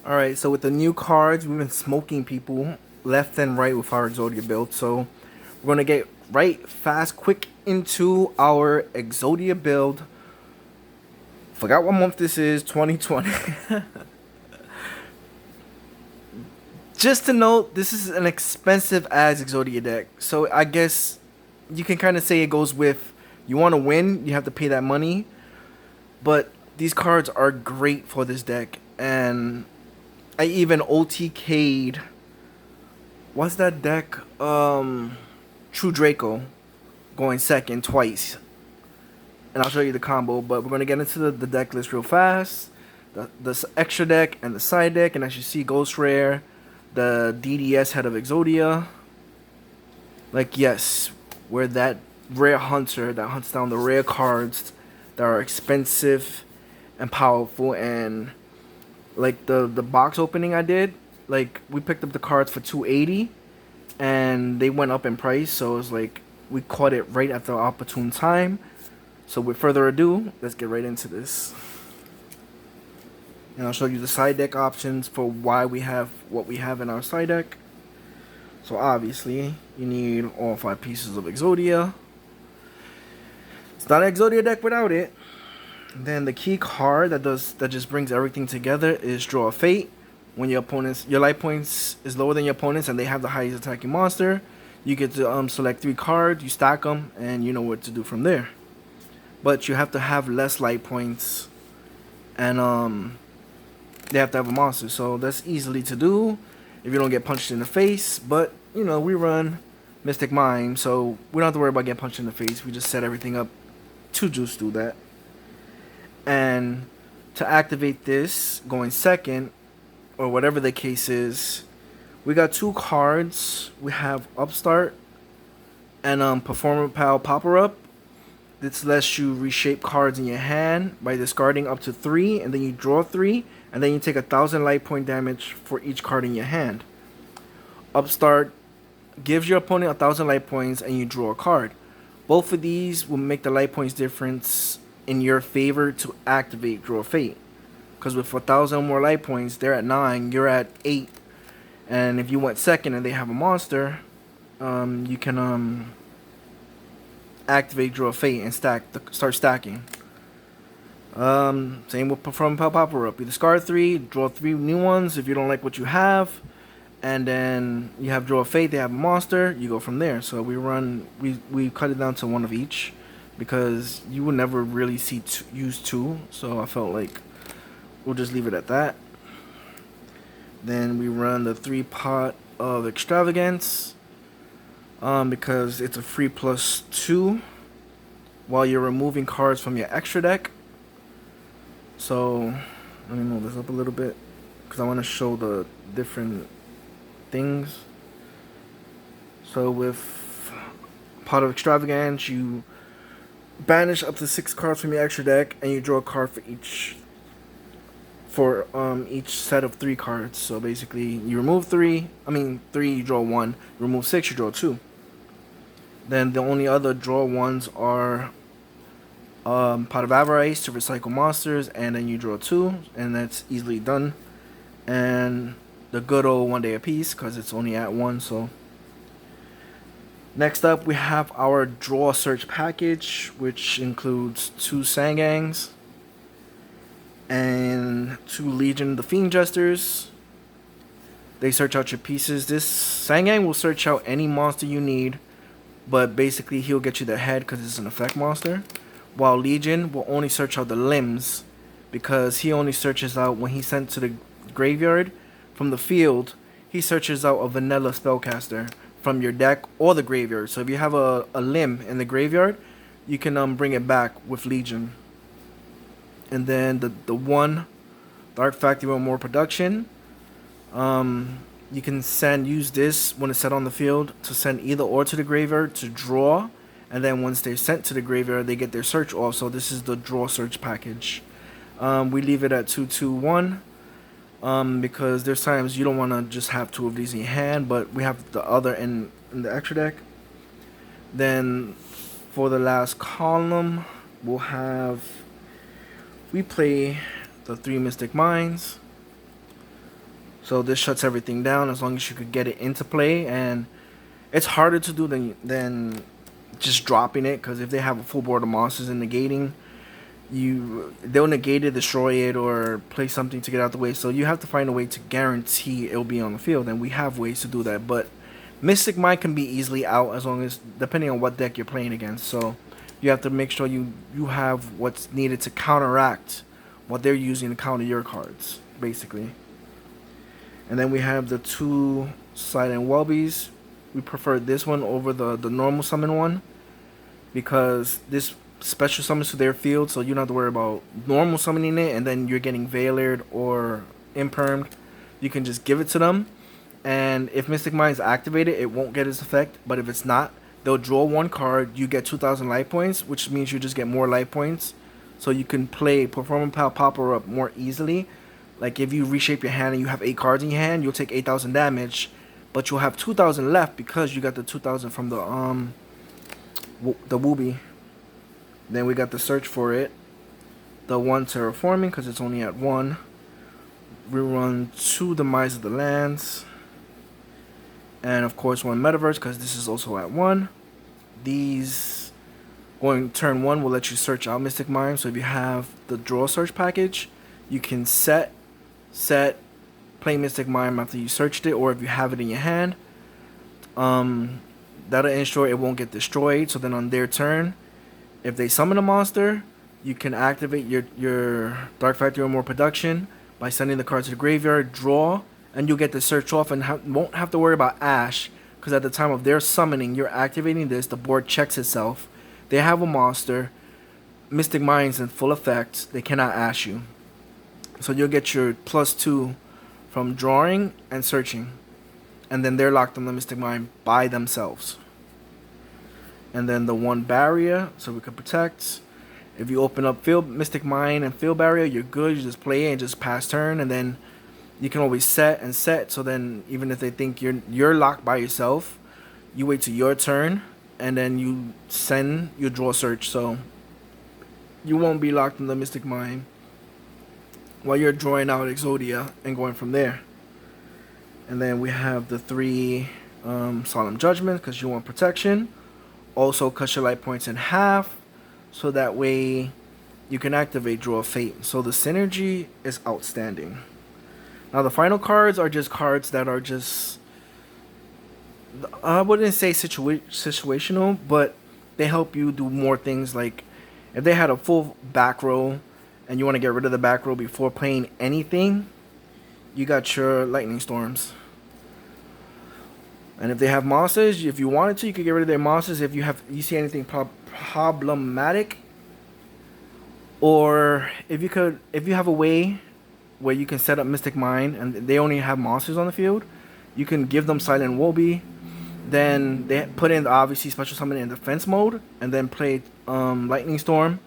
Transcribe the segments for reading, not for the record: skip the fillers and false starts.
Alright, so with the new cards, we've been smoking people left and right with our Exodia build. So we're going to get right fast, quick into our Exodia build. Forgot what month this is, 2020. Just to note, this is an expensive as Exodia deck. So I guess you can kind of say it goes with, you want to win, you have to pay that money. But these cards are great for this deck. And I even OTK'd, what's that deck? True Draco going second twice. And I'll show you the combo, but we're going to get into the deck list real fast. The extra deck and the side deck, and as you see, Ghost Rare, the DDS head of Exodia. Like, yes, we're that rare hunter that hunts down the rare cards that are expensive and powerful. And like the box opening I did, like we picked up the cards for 280 and they went up in price, so it's like we caught it right at the opportune time. So with further ado, let's get right into this. And I'll show you the side deck options for why we have what we have in our side deck. So obviously, you need all 5 pieces of Exodia. It's not an Exodia deck without it. Then the key card that just brings everything together is Draw a Fate. When your life points is lower than your opponents and they have the highest attacking monster, you get to select 3 cards, you stack them, and you know what to do from there. But you have to have less light points, and they have to have a monster. So that's easily to do if you don't get punched in the face. But you know, we run Mystic Mime, so we don't have to worry about getting punched in the face. We just set everything up to just do that. And to activate this going second, or whatever the case is, we got 2 cards. We have Upstart and Performer Pal Popper Up. This lets you reshape cards in your hand by discarding up to 3, and then you draw 3, and then you take 1,000 life point damage for each card in your hand. Upstart gives your opponent 1,000 life points, and you draw a card. Both of these will make the life points difference in your favor to activate Draw Fate. Because with 1,000 more life points, they're at 9, you're at 8. And if you went second and they have a monster, you can activate Draw Fate and start stacking. Same with Perform Pal Popper Up. You discard 3, draw 3 new ones if you don't like what you have, and then you have Draw Fate, they have a monster, you go from there. So we cut it down to 1 of each because you would never really see use 2, so I felt like we'll just leave it at that. Then we run the 3 pot of Extravagance, because it's a free +2 while you're removing cards from your extra deck. So let me move this up a little bit because I want to show the different things. So with pot of Extravagance, you banish up to 6 cards from your extra deck, and you draw a card for each set of 3 cards. So basically, you remove 3, you draw 1, remove 6, you draw 2. Then the only other draw ones are Pot of Avarice to recycle monsters, and then you draw 2, and that's easily done. And the good old 1 day apiece, because it's only at 1. So next up, we have our Draw Search package, which includes 2 Sangangs and 2 Legion the Fiend Jesters. They search out your pieces. This Sangang will search out any monster you need, but basically he'll get you the head because it's an effect monster, while Legion will only search out the limbs because he only searches out when he's sent to the graveyard from the field. He searches out a vanilla spellcaster from your deck or the graveyard. So if you have a limb in the graveyard, you can bring it back with Legion. And then the 1 Dark Factory or more production, you can use this when it's set on the field to send either or to the graveyard to draw, and then once they're sent to the graveyard, they get their search off. So this is the Draw Search package. We leave it at 2/2/1 because there's times you don't want to just have 2 of these in your hand, but we have the other in the extra deck. Then for the last column, we play the 3 Mystic Mines. So this shuts everything down as long as you could get it into play, and it's harder to do than just dropping it, because if they have a full board of monsters and negating, they'll negate it, destroy it, or play something to get out the way. So you have to find a way to guarantee it'll be on the field, and we have ways to do that. But Mystic Mind can be easily out as long as, depending on what deck you're playing against. So you have to make sure you have what's needed to counteract what they're using to counter your cards, basically. And then we have the 2 Silent Wellbees. We prefer this one over the normal summon one, because this special summons to their field, so you don't have to worry about normal summoning it and then you're getting Veilered or Impermed. You can just give it to them, and if Mystic Mind is activated, it won't get its effect. But if it's not, they'll draw 1 card, you get 2,000 life points, which means you just get more life points, so you can play Performance Pal Popper up more easily. Like if you reshape your hand and you have 8 cards in your hand, you'll take 8,000 damage, but you'll have 2,000 left because you got the 2,000 from the Wooby. Then we got the Search for It, the 1 Terraforming because it's only at 1. We run 2 Demise of the Lands, and of course 1 Metaverse because this is also at 1. These going turn 1 will let you search out Mystic Mind. So if you have the Draw Search package, you can set, play Mystic Mind after you searched it, or if you have it in your hand, that'll ensure it won't get destroyed. So then on their turn, if they summon a monster, you can activate your Dark Factory or more production by sending the card to the graveyard, draw, and you'll get the search off and won't have to worry about Ash, because at the time of their summoning, you're activating this, the board checks itself. They have a monster, Mystic Mind's in full effect, they cannot Ash you. So you'll get your +2 from drawing and searching, and then they're locked on the Mystic Mind by themselves. And then the 1 Barrier, so we can protect. If you open up Field Mystic Mind and Field Barrier, you're good. You just play it and just pass turn, and then you can always set and set. So then even if they think you're locked by yourself, you wait till your turn, and then you draw search. So you won't be locked in the Mystic Mind while you're drawing out Exodia and going from there. And then we have the 3 Solemn Judgment because you want protection. Also cut your life points in half, so that way you can activate Draw Fate. So the synergy is outstanding. Now the final cards are just cards that are just, I wouldn't say situational, but they help you do more things. Like if they had a full back row and you want to get rid of the back row before playing anything, you got your Lightning Storms. And if they have monsters, if you wanted to, you could get rid of their monsters. If you see anything problematic, or if you have a way where you can set up Mystic Mind and they only have monsters on the field, you can give them Silent Wobie. Then they put in obviously special summon in defense mode, and then play Lightning Storm,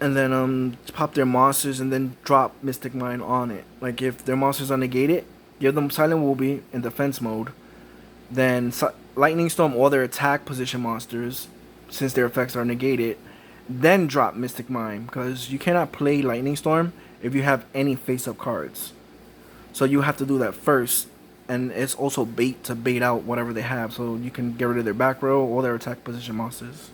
and then pop their monsters and then drop Mystic Mind on it. Like if their monsters are negated, give them Silent Wobie in defense mode, then Lightning Storm all their attack position monsters, since their effects are negated, then drop Mystic Mind, because you cannot play Lightning Storm if you have any face-up cards. So you have to do that first, and it's also bait to bait out whatever they have, so you can get rid of their back row, all their attack position monsters.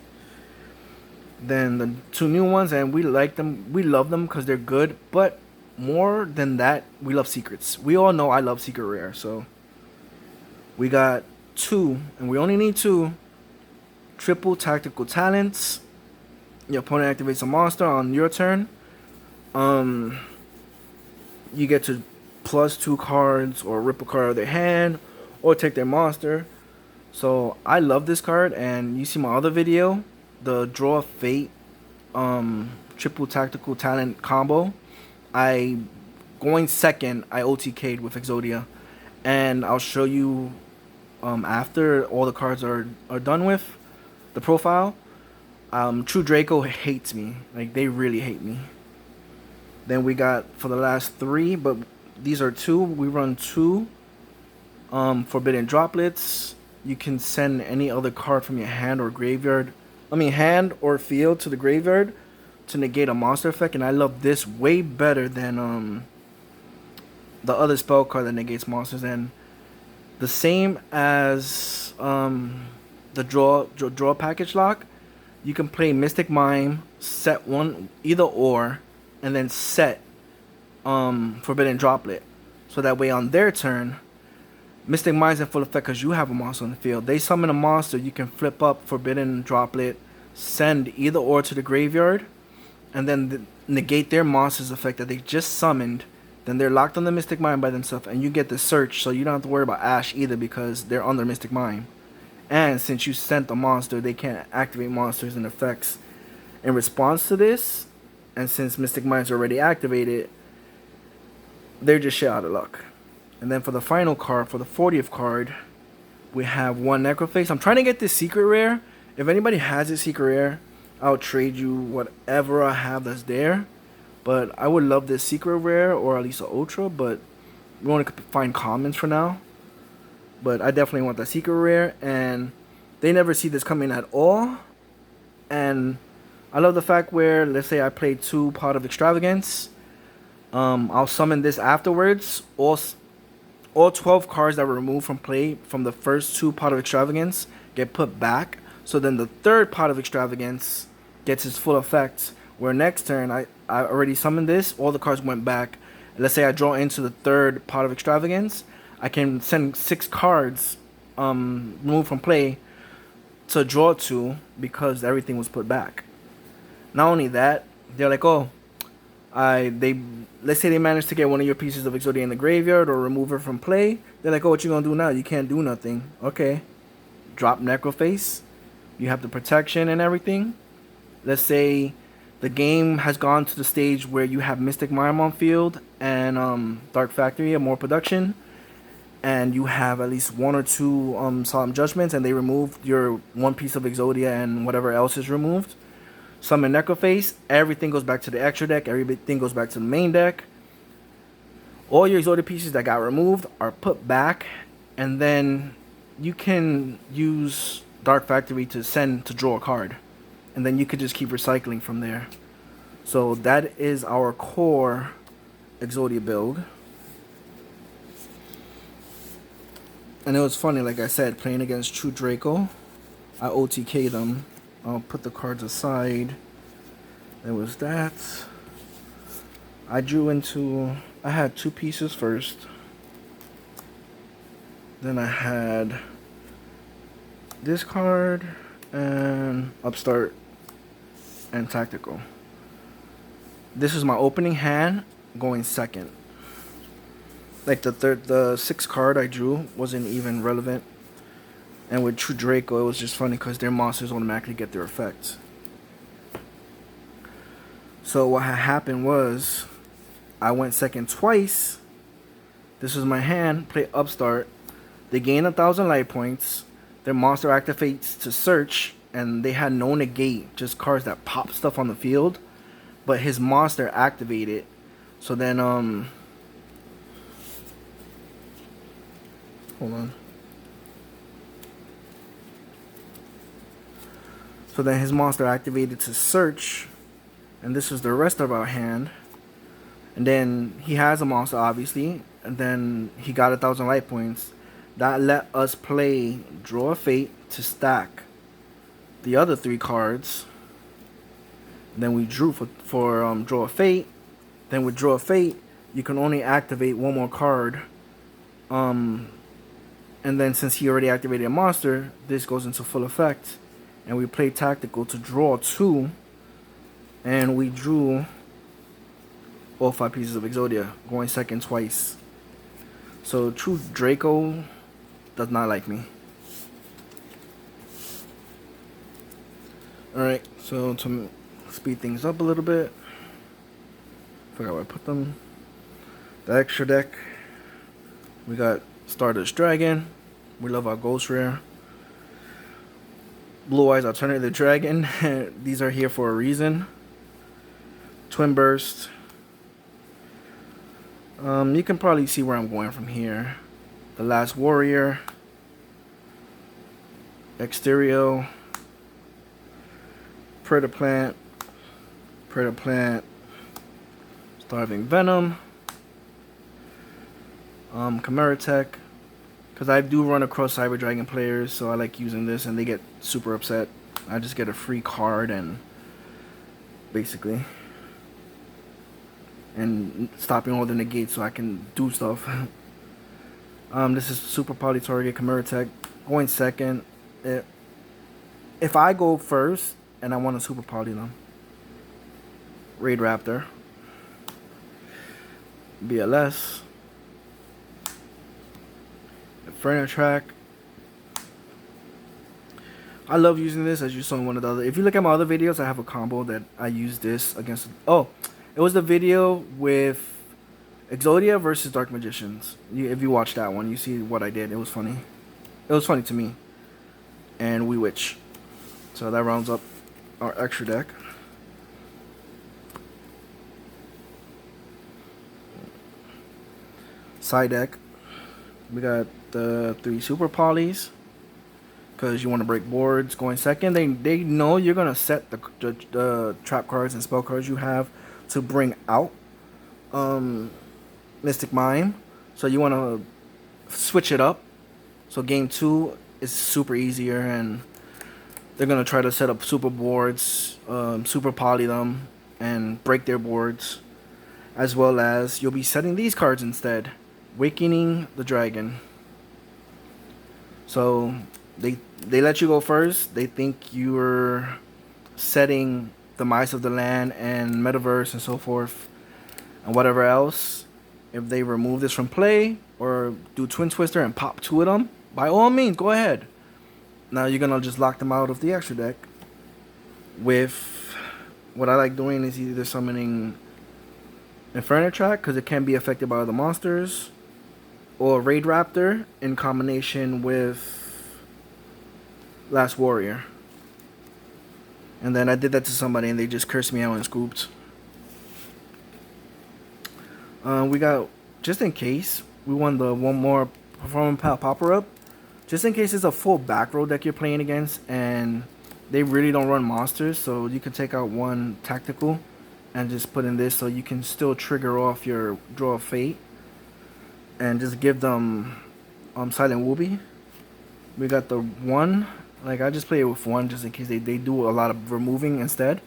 Then the 2 new ones, and we like them, we love them because they're good, but more than that, we love secrets. We all know I love secret rare, so we got 2, and we only need 2 triple tactical talents. Your opponent activates a monster on your turn. You get to +2 cards or rip a card out of their hand or take their monster. So I love this card, and you see my other video, the Draw Fate triple tactical talent combo. Going second, I OTK'd with Exodia, and I'll show you after all the cards are done with the profile. True Draco hates me, like they really hate me. Then we got for the last 3, but these are 2. We run 2 Forbidden Droplets. You can send any other card from your hand or graveyard, hand or field to the graveyard to negate a monster effect, and I love this way better than the other spell card that negates monsters, and the same as the draw package lock. You can play Mystic Mime, set one either or, and then set Forbidden Droplet. So that way on their turn, Mystic Mime's in full effect because you have a monster on the field. They summon a monster, you can flip up Forbidden Droplet, send either or to the graveyard, and then negate their monster's effect that they just summoned. Then they're locked on the Mystic Mime by themselves, and you get the search, so you don't have to worry about Ash either because they're under Mystic Mime. And since you sent the monster, they can't activate monsters and effects in response to this. And since Mystic Mime's already activated, they're just shit out of luck. And then for the final card, for the 40th card, we have one Necroface. I'm trying to get this secret rare. If anybody has a secret rare, I'll trade you whatever I have that's there. But I would love this secret rare or at least an ultra, but we want to find commons for now. But I definitely want that secret rare, and they never see this coming at all. And I love the fact where, let's say I played 2 Pot of Extravagance. I'll summon this afterwards. All 12 cards that were removed from play from the first 2 Pot of Extravagance get put back. So then the third Pot of Extravagance gets its full effect. Where next turn, I already summoned this. All the cards went back. Let's say I draw into the third Pot of Extravagance. I can send 6 cards removed from play to draw 2 because everything was put back. Not only that, they're like, oh, let's say they managed to get one of your pieces of Exodia in the graveyard or remove it from play. They're like, oh, what you gonna do now? You can't do nothing. Okay, drop Necroface. You have the protection and everything. Let's say the game has gone to the stage where you have Mystic Mime on field and Dark Factory and more production, and you have at least 1 or 2 Solemn Judgments, and they removed your one piece of Exodia and whatever else is removed. Summon Necroface, everything goes back to the extra deck, everything goes back to the main deck. All your Exodia pieces that got removed are put back, and then you can use Dark Factory to draw a card. And then you could just keep recycling from there. So that is our core Exodia build. And it was funny, like I said, playing against True Draco. I OTK'd them. I'll put the cards aside. There was that. I had 2 pieces first. Then I had this card and Upstart and Tactical. This is my opening hand going second. Like the 6th card I drew wasn't even relevant. And with True Draco, it was just funny because their monsters automatically get their effects. So what had happened was, I went second twice. This was my hand, play Upstart. They gain 1,000 life points. Their monster activates to search, and they had no negate, just cards that pop stuff on the field. But his monster activated. So then, hold on. So then his monster activated to search, and this is the rest of our hand. And then he has a monster, obviously, and then he got 1,000 life points. That let us play Draw a Fate to stack the other 3 cards. And then we drew for Draw a Fate. Then with Draw a Fate, you can only activate 1 more card. And then since he already activated a monster, this goes into full effect. And we played Tactical to draw 2. And we drew all 5 pieces of Exodia, going second twice. So True Draco does not like me. Alright, so to speed things up a little bit, forgot where I put them. The extra deck, we got Stardust Dragon. We love our Ghost Rare. Blue Eyes Alternative Dragon. These are here for a reason. Twin Burst. You can probably see where I'm going from here. The Last Warrior. Exterio. Predator Plant. Predator Plant. Starving Venom. Chimera Tech, because I do run across Cyber Dragon players, so I like using this, and they get super upset. I just get a free card and basically, and stopping all the negates so I can do stuff. This is Super Poly Target Chimera Tech going second. If I go first and I want to Super Poly them, Raid Raptor, BLS, Inferno Track. I love using this, as you saw in one of the other. If you look at my other videos, I have a combo that I use this against. Oh, it was the video with Exodia versus Dark Magicians. If you watch that one, you see what I did. It was funny. It was funny to me. And we witch. So that rounds up our extra deck. Side deck. We got the 3 Super Polys, because you want to break boards going second. They know you're going to set the trap cards and spell cards you have to bring out Mystic Mime. So you want to switch it up. So game 2 is super easier, and they're going to try to set up super boards, super poly them, and break their boards. As well as you'll be setting these cards instead. Wakening the Dragon. So they let you go first. They think you're setting the Mice of the Land and Metaverse and so forth and whatever else. If they remove this from play or do Twin Twister and pop 2 of them, by all means, go ahead. Now you're going to just lock them out of the extra deck. With what I like doing is either summoning Inferno Track, because it can be affected by other monsters, or Raid Raptor in combination with Last Warrior. And then I did that to somebody and they just cursed me out and scooped. We got, just in case, we won the one more Performance Popper Up. Just in case it's a full back row deck you're playing against and they really don't run monsters, so you can take out one tactical and just put in this so you can still trigger off your Draw of Fate. And just give them Silent Wooby. We got the 1. Like, I just play it with 1 just in case they do a lot of removing instead.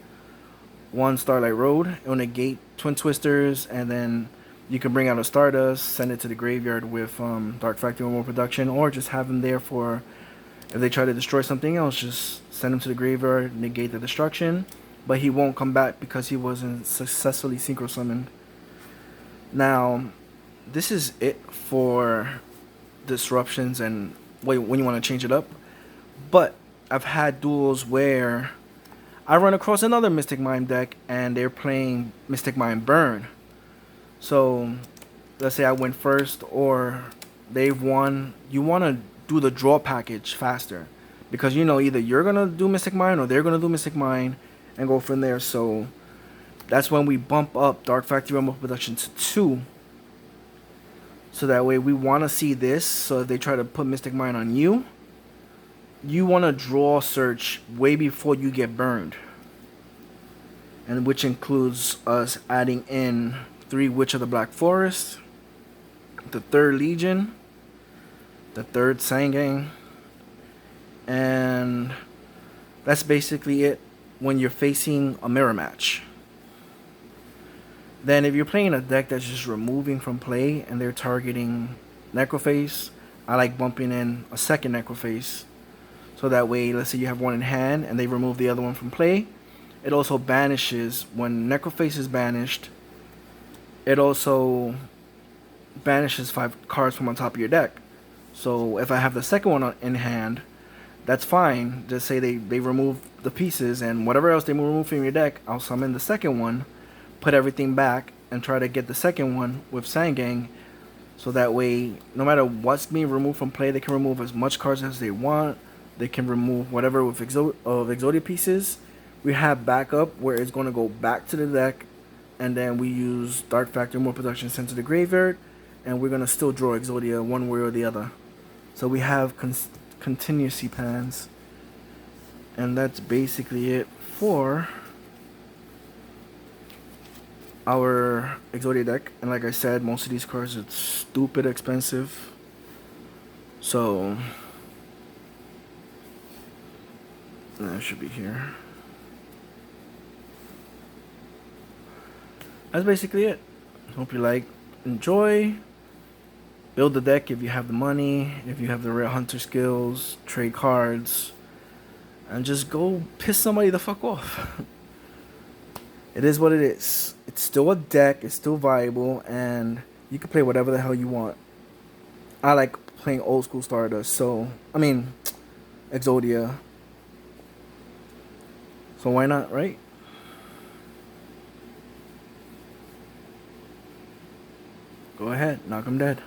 1 Starlight Road. It'll negate Twin Twisters. And then you can bring out a Stardust. Send it to the graveyard with Dark Factory or more production. Or just have them there for, if they try to destroy something else, just send him to the graveyard. Negate the destruction. But he won't come back because he wasn't successfully synchro summoned. Now, this is it for disruptions and when you want to change it up. But I've had duels where I run across another Mystic Mime deck and they're playing Mystic Mime Burn. So let's say I win first or they've won. You want to do the draw package faster, because you know either you're going to do Mystic Mime or they're going to do Mystic Mime and go from there. So that's when we bump up Dark Factory Realm of Production to 2. So that way we want to see this. So if they try to put Mystic Mine on you, you want to draw search way before you get burned. And which includes us adding in 3 Witch of the Black Forest, the 3rd Legion, the 3rd Sangang, and that's basically it when you're facing a mirror match. Then if you're playing a deck that's just removing from play and they're targeting Necroface, I like bumping in a 2nd Necroface. So that way, let's say you have 1 in hand and they remove the other one from play. It also banishes, when Necroface is banished, it also banishes 5 cards from on top of your deck. So if I have the 2nd one in hand, that's fine. Just say they remove the pieces and whatever else they remove from your deck, I'll summon the 2nd one, put everything back, and try to get the 2nd one with Sangang. So that way, no matter what's being removed from play, they can remove as much cards as they want. They can remove whatever with Exodia pieces. We have backup where it's going to go back to the deck, and then we use Dark Factory more production sent to the graveyard, and we're going to still draw Exodia one way or the other. So we have continuously pans, and that's basically it for our Exodia deck. And like I said, most of these cards are stupid expensive. So that should be here. That's basically it. Hope you enjoy. Build the deck if you have the money, if you have the rare hunter skills, trade cards, and just go piss somebody the fuck off. It is what it is. It's still a deck, it's still viable, and you can play whatever the hell you want. I like playing old school Stardust, Exodia. So why not, right? Go ahead, knock 'em dead.